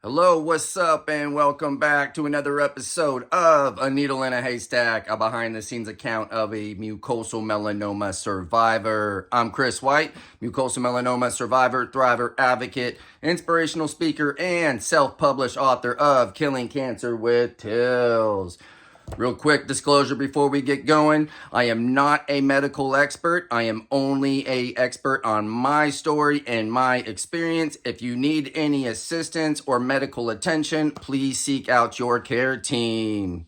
Hello, what's up, and welcome back to another episode of A Needle in a Haystack, a behind-the-scenes account of a mucosal melanoma survivor. I'm Chris White, mucosal melanoma survivor, thriver, advocate, inspirational speaker, and self-published author of Killing Cancer with Tills. Real quick disclosure before we get going. I am not a medical expert. I am only an expert on my story and my experience. If you need any assistance or medical attention, please seek out your care team.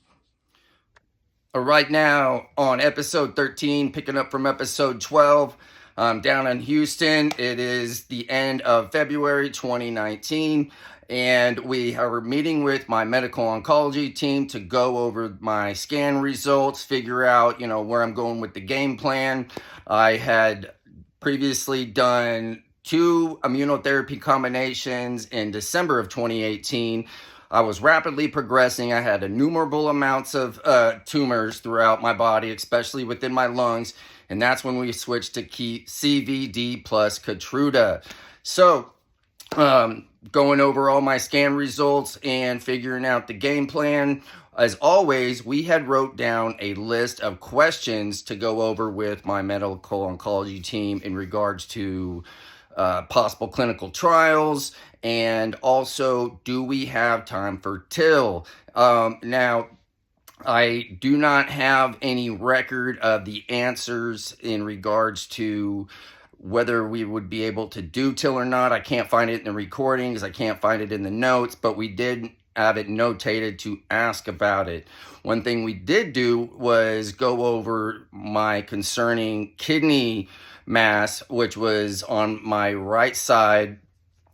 Right now on episode 13, picking up from episode 12, down in Houston. It is the end of February 2019. And we are meeting with my medical oncology team to go over my scan results, figure out, where I'm going with the game plan. I had previously done 2 immunotherapy combinations in December of 2018. I was rapidly progressing. I had innumerable amounts of tumors throughout my body, especially within my lungs. And that's when we switched to CVD plus Keytruda. So, going over all my scan results and figuring out the game plan. As always, we had wrote down a list of questions to go over with my medical oncology team in regards to possible clinical trials, and also, do we have time for TIL? Now, I do not have any record of the answers in regards to whether we would be able to do TIL or not. I can't find it in the recordings. I can't find it in the notes, but we did have it notated to ask about it. One thing we did do was go over my concerning kidney mass, which was on my right side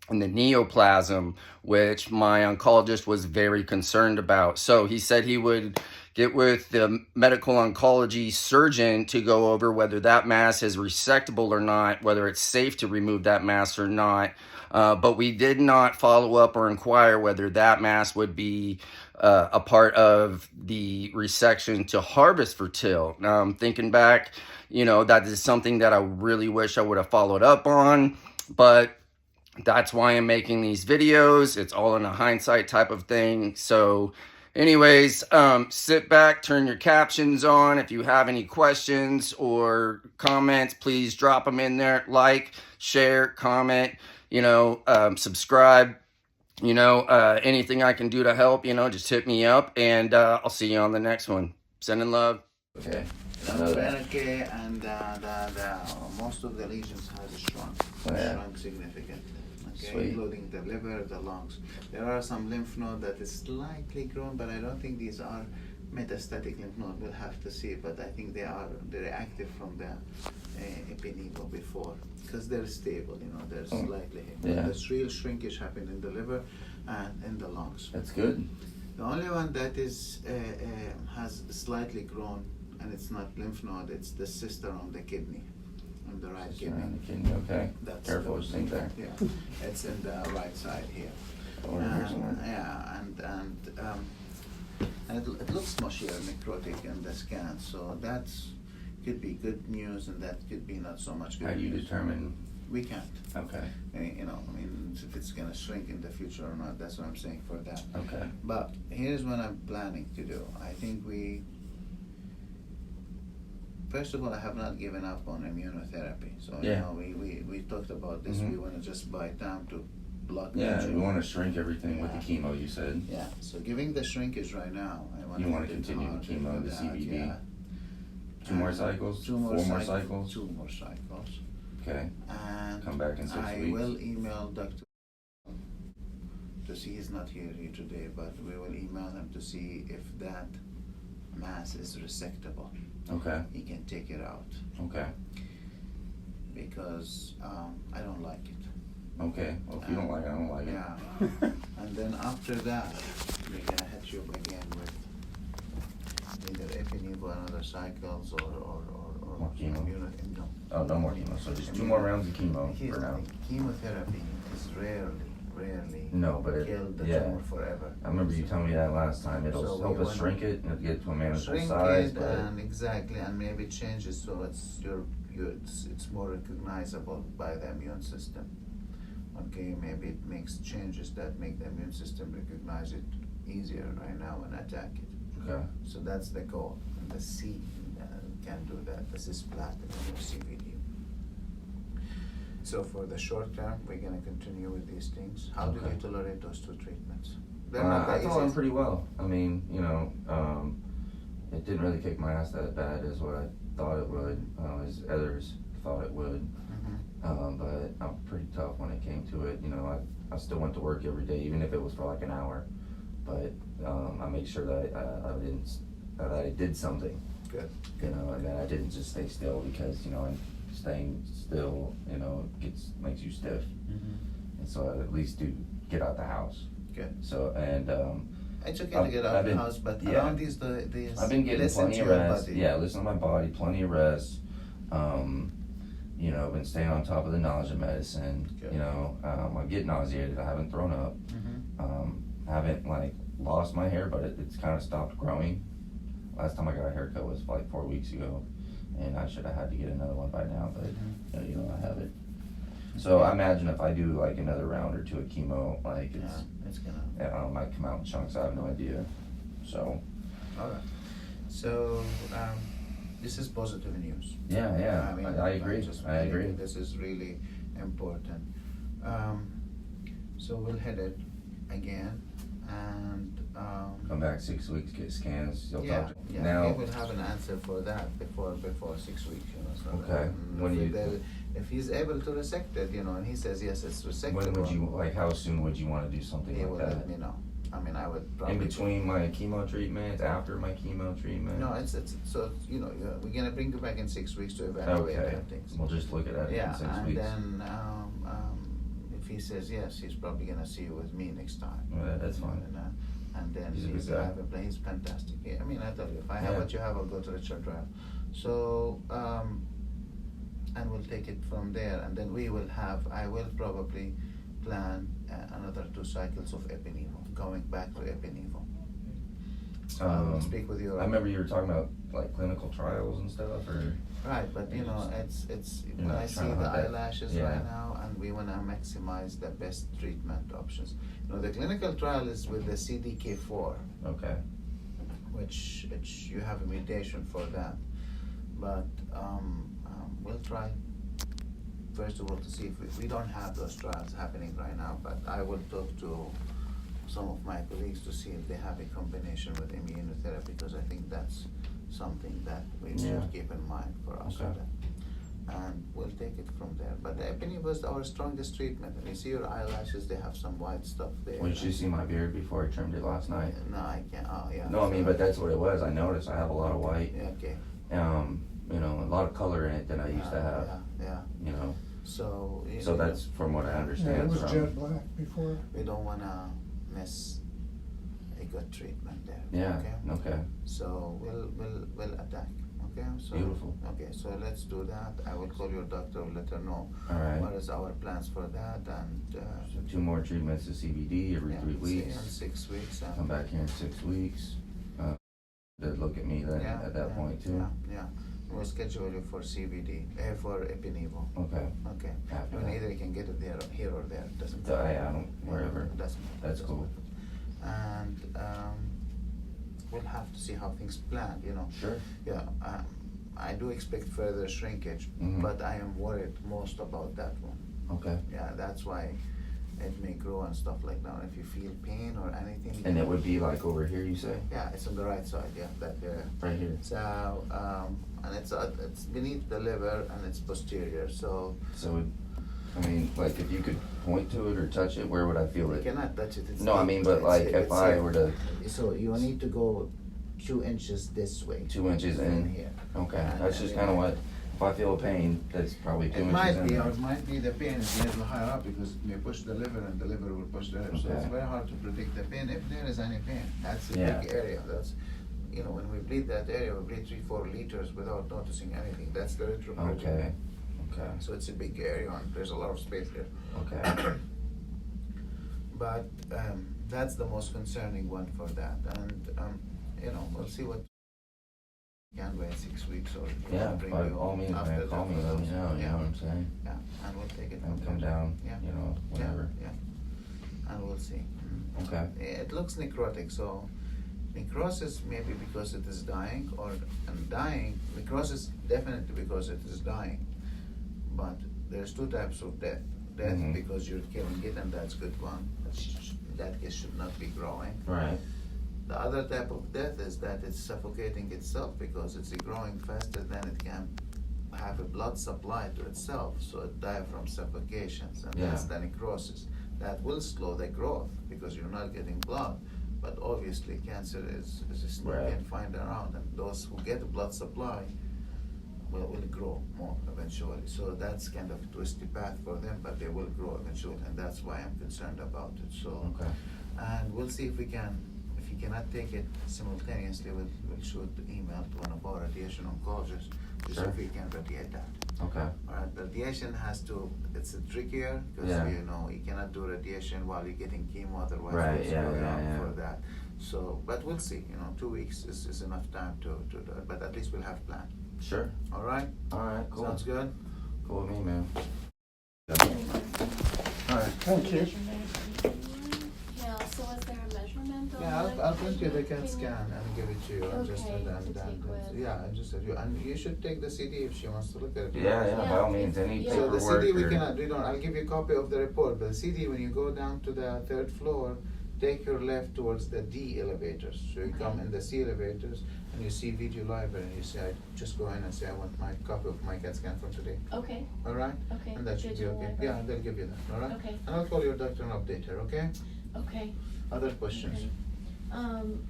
in the neoplasm, which my oncologist was very concerned about. So he said he would get with the medical oncology surgeon to go over whether that mass is resectable or not, whether it's safe to remove that mass or not. But we did not follow up or inquire whether that mass would be a part of the resection to harvest for TIL. Now, I'm thinking back, that is something that I really wish I would have followed up on, but that's why I'm making these videos. It's all in a hindsight type of thing. So anyways, sit back, turn your captions on. If you have any questions or comments, please drop them in there. Like, share, comment, subscribe. Anything I can do to help, just hit me up, and I'll see you on the next one. Sending love. Okay. And most of the lesions has shrunk, shrunk significantly. Okay, including the liver, the lungs. There are some lymph node that is slightly grown, but I don't think these are metastatic lymph node. We'll have to see, but I think they're active from the epinebo before, because they're stable. They're slightly. Yeah. This real shrinkage happened in the liver and in the lungs. That's good. The only one that is has slightly grown, and it's not lymph node, it's the sister on the kidney, on the right kidney. On the kidney, okay. That's careful, the thing there. Yeah, it's in the right side here. And it looks mushy or necrotic in the scan, so that's could be good news, and that could be not so much good How do you news. determine? We can't. Okay. If it's gonna shrink in the future or not, that's what I'm saying for that. Okay. But here's what I'm planning to do. I think first of all, I have not given up on immunotherapy. So, we talked about this. Mm-hmm. We want to just buy time to block the Yeah, tumor. we want to shrink everything with the chemo, you said. Yeah, so giving the shrinkage right now, You want to continue the chemo, the CVD? Yeah. 2 more cycles? 4 more cycles? 2 more cycles. Okay. And Come back in 6 I weeks. will email Dr. to see, he's not here today, but we will email him to see if that mass is resectable. Okay. He can take it out. Okay. Because I don't like it. Okay. Well, if you don't like it, I don't like it. Yeah. And then after that, we're gonna hit you again with either epinebo and other cycles or More chemo? No. Oh, no more chemo. So just 2 more rounds of chemo Here's for the now. thing. Chemotherapy is rarely No, but kill the yeah. tumor forever. I remember you telling me that last time. It'll So help we us shrink it and get to a manageable Shrink size. it But and maybe change it so it's more recognizable by the immune system. Okay, maybe it makes changes that make the immune system recognize it easier right now and attack it. Okay. So that's the goal. And the C can do that. This is platinum or CBD. So for the short term, we're gonna continue with these things. How did Okay. you tolerate those 2 treatments? They're not the I thought easiest. pretty well. I mean, it didn't really kick my ass that bad as what I thought it would, as others thought it would. But I'm pretty tough when it came to it. I still went to work every day, even if it was for like an hour. But I made sure that I did something. Good. And that I didn't just stay still because and staying still makes you stiff. And so I at least do get out the house. Good. So and it's okay to get out of the house, but around these I've been getting listen plenty to of your rest. body. Yeah, listen to my body, plenty of rest. Been staying on top of the nausea medicine. Good. I get nauseated. I haven't thrown up. Haven't lost my hair, but it's kind of stopped growing. Last time I got a haircut was like 4 weeks ago, and I should have had to get another one by now, but I haven't. So I imagine if I do like another round or two of chemo, it's gonna. might come out in chunks. I have no idea. So. All right. So this is positive news. Yeah. I agree. I agree. This is really important. So we'll hit it again, and Come back 6 weeks, get scans. You'll yeah, talk to yeah. now. We will have an answer for that before 6 weeks. So Okay. if he's able to resect it, and he says yes, it's resectable. When would you how soon would you want to do something He like will that? let me know. I mean, I would probably. In between my chemo treatments, after my chemo treatment. No, it's so we're gonna bring you back in 6 weeks to evaluate Okay. things. We'll just look at that Yeah, in 6 and weeks. then if he says yes, he's probably gonna see you with me next time. Yeah, that's fine. And then He's a good he's guy. have a plan. He's fantastic. Yeah, I mean, I tell you, if I have Yeah. what you have, I'll go to Richard Drive. So and we'll take it from there. And then I will probably plan another 2 cycles of Epinivo, going back to Epinivo. I'll speak with you. I remember you were talking about like clinical trials and stuff, or Right, but it's You're when not I see trying to the hunt that. eyelashes Yeah. right now, and we want to maximize the best treatment options. The clinical trial is with the CDK4, okay. which you have a mutation for that, but we'll try. First of all, to see if we don't have those trials happening right now, but I will talk to some of my colleagues to see if they have a combination with immunotherapy, because I think that's something that we Yeah. should keep in mind for us. Okay. And we'll take it from there. But the Epinivo was our strongest treatment. And you see your eyelashes, they have some white stuff there. Well, did you see my beard before I trimmed it last night? No, I can't. Oh, yeah. No, I mean, but that's what it was. I noticed I have a lot of white. Yeah, okay. A lot of to in it than I used to have. Yeah. So. So that's from what I Yeah, understand. it was from, jet black before. We don't want to miss a good treatment there. Yeah. Okay. Okay. So we'll attack. Okay. So. Beautiful. Okay. So let's do that. I will call your doctor. Let her know. All right. What is our plans for that, and. So 2 more treatments of CBD every 3 weeks. In 6 weeks. Come back here in 6 weeks. To look at me then at that point too. Yeah. We'll schedule you for CBD, for Epinivo. Okay. Okay. After I mean, that. either you can get it there, here or there. Doesn't So, matter. I don't wherever. Doesn't matter. That's Doesn't cool. matter. And we'll have to see how things plan. Sure. Yeah. I do expect further shrinkage, Mhm. but I am worried most about that one. Okay. Yeah, that's why it may grow and stuff like that. If you feel pain or anything. And it would be like over here, you say? Yeah, it's on the right side. Yeah, that area. Right here. So, and it's beneath the liver and it's posterior. So So, if you could point to it or touch it, where would I feel you it? cannot touch it. It's No, I deep. mean, but if I were to, So you need to go 2 inches this way. 2 inches from in. here. Okay, And- that's just and kind of then- what, if I feel a pain, that's probably 2 It inches might in. be, or it might be the pain is a little higher up because it may push the liver and the liver will push the hip. So it's Okay. very hard to predict the pain if there is any pain. That's a Yeah. big area. That's when we bleed that area, we bleed 3-4 liters without noticing anything. That's the erythropoietin. Okay, okay, So it's a big area and there's a lot of space there. okay. But that's the most concerning one for that, and we'll see what You can wait 6 weeks or Yeah, bring by you all means, after man, call that me, for let me those. know, you know what I'm saying? Yeah, and we'll take it And from come there. down, Yeah. you know, whatever. Yeah, and we'll see. Okay. It looks necrotic, so necrosis maybe because it is dying, or and dying, necrosis definitely because it is dying. But there's two types of death. Death Mhm. because you're killing it, and that's good one. That case should not be growing. Right. The other type of death is that it's suffocating itself because it's growing faster than it can have a blood supply to itself, so it dies from suffocations, and that's Yeah. the necrosis. That will slow the growth because you're not getting blood. But obviously, cancer is just you Right. can find around, and those who get a blood supply will grow more eventually. So that's kind of a twisty path for them, but they will grow eventually, and that's why I'm concerned about it. So, Okay. and we'll see if we can. If you cannot take it simultaneously, we'll shoot the email to one of our radiation oncologists to see Sure. if we can radiate that. Okay. All right, radiation has to. It's trickier because Yeah. you cannot do radiation while you're getting chemo. Otherwise, Right, it's yeah, going yeah, on yeah. for that. So, but we'll see. 2 weeks is enough time to do it. But at least we'll have plan. Sure. All right. All right, cool. Sounds good. Cool with me, man. All right. Thank you. Yeah, so is there a measurement on Yeah, it? I'll print you the Can CAT you- scan and give it to you. And just Okay, and, to and, take and with. yeah, and just you and you should take the CD if she wants to look at it. Yeah, yeah, by all means, any Yeah. So the paperwork CD we or- cannot. We don't. I'll give you a copy of the report. But the CD, when you go down to the third floor, take your left towards the D elevators. So you come in the C elevators and you see video library, and you say, just go in and say, I want my copy of my CAT scan from today. Okay, All right. okay. And that should be Digital okay. library. Yeah, they'll give you that. All right. Okay. And I'll call your doctor and update her. Okay. Okay. Other questions? Okay.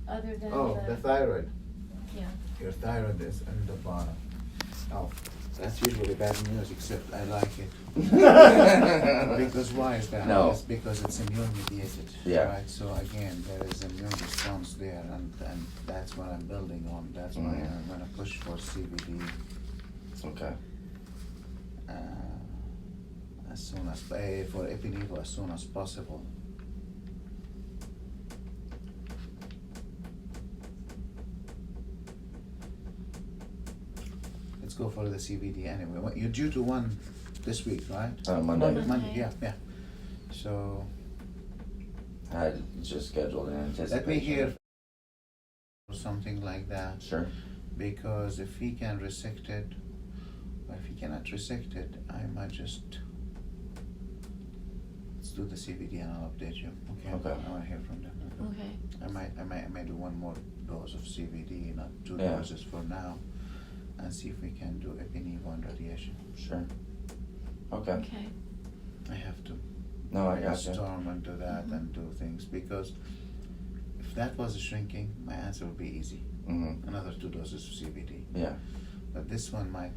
Other than Oh, the thyroid. yeah. Your thyroid is in the bottom. Oh, that's usually bad news, except I like it. Because why is that? No. It's because it's immune mediated. Yeah. Right. So again, there is immune response there, and that's what I'm building on. That's why Mhm. I'm gonna push for CBD Okay. as soon as for Epinevo as soon as possible. Let's go for the CBD anyway. You're due to one this week, right? Monday. Monday. Yeah. So I had just scheduled in anticipation. let me hear or something like that, Sure. because if he can resect it, or if he cannot resect it, I might just let's do the CBD and I'll update you. Okay. Okay. I want to hear from them. Okay. I might do one more dose of CBD, not two Yeah. doses for now, and see if we can do Epinevo and radiation. Sure. Okay. Okay. I have to No, I gotcha. storm into that and do things, because if that was shrinking, my answer would be easy. Mm-hmm. Another 2 doses of CBD. Yeah. But this one might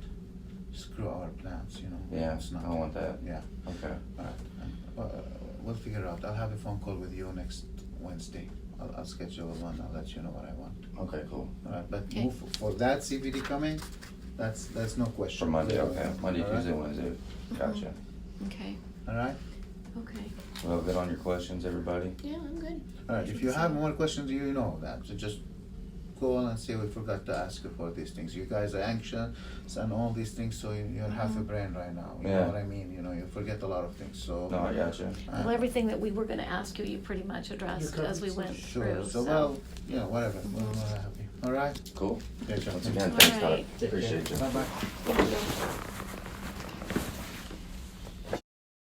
screw our plans, Yeah. It's not. I want that. Yeah. Okay. All right. We'll figure it out. I'll have a phone call with you next Wednesday. I'll schedule one. I'll let you know what I want. Okay, cool. All right. But Okay. move for that CBD coming. That's no question. For Monday, Yeah. okay. Monday, All right? Tuesday, Wednesday. Gotcha. Okay. All right. Okay. Well, good on your questions, everybody. Yeah, I'm good. All right. If you have more questions, you know that. So just call and say we forgot to ask you for these things. You guys are anxious and all these things, so you're half a brain right now. You Yeah. know what I mean? You forget a lot of things. So. No, I gotcha. Well, everything that we were gonna ask you, you pretty much addressed You as we covered went Sure. through, So well, whatever. We're happy. All right. Cool. Okay, John. Once again, All thanks, Todd. right. Appreciate you. Bye bye. Thank you.